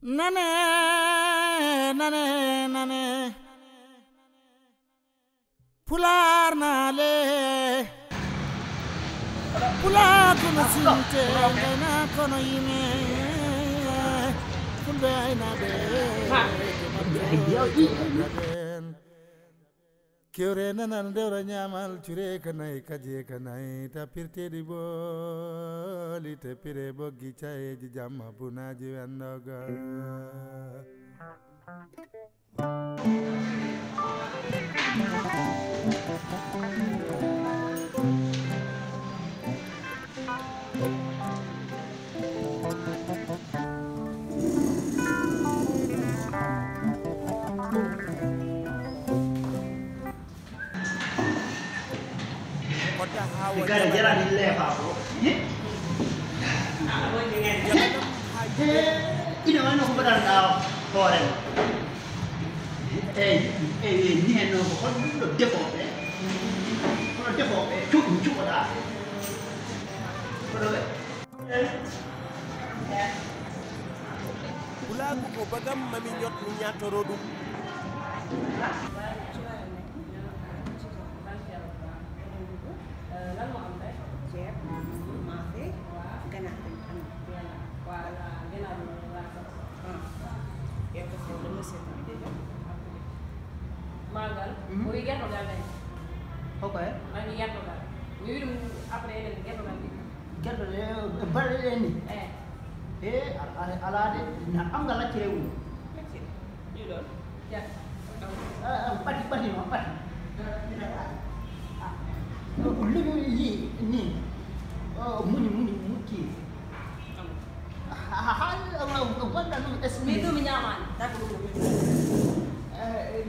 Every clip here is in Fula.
nane nane nane pular nale pular kono sinte na kono yime fulbe na be Kyore nanan dewra nyamal chure kanai kaje kanai tapirte di boli tepire bogi chae ji jamma punaji wandoga Negara jalan di level, ini mana aku benar tahu orang. Ini hanya aku kan udah default, kalau default, cukup dah. Ulagu ko bagam mami nyot ni nyato rodu. Lan moo am tey ceeb maafe ganaar dañ am voilà ganaar bi laa ko yow ko foofu dama seet bi déjà magal muy gerto gal dañ Okay. ma ngi gerto gal ñu wirum après len gerto gal bi Gerto bari ni. Alade na am nga la ci rewu. ñu doon ja Pati no pati. Ini muni kii mi du mi ñaamaan da ko dugg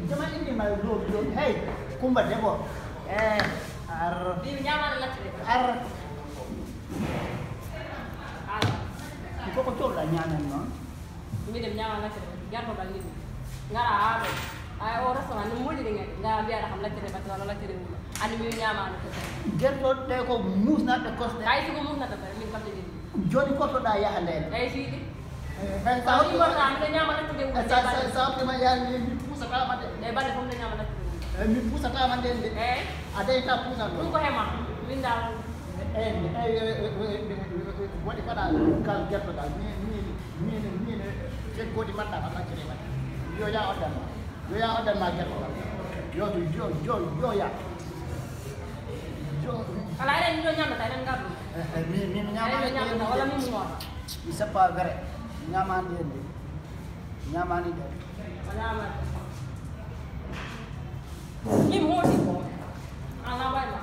jama indi ma lo hey kumba debo ar bi mi ñaamaan la ci ar ala ko to la ñaanan non mi dem ñaamaan la ci gerto gal nit ngara aabe ay o restaurant no modi ngeen nga biya da xam la ci ba wala la ci rewu ani mi ñaamaan ko gerto te ko musna de coste ay ci ko mun na ta min kam de joni ko to da yahande ay ci di ben sa ko ma am da ñaamaan la ci rewu sa ma ya ni pusa ka ma de day bale fam da ñaamaan la ci rewu mi pusa ka ma de ade ta pusa ko ko hema min dal wadi pada kal gerto dal ni ke ko di mata ma ci rewa yo ya odan ma gerto yo ya ala ren ñu ñaan tay nan ngadu mi ñaan wala mi mo bisa pa gare nyamani de wala ma mi mo di ko ala ba la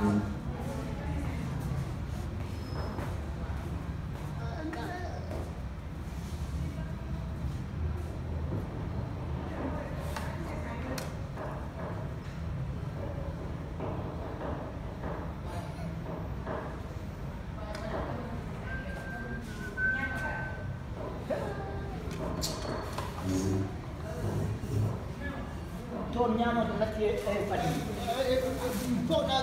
ton nyama to lati padi to da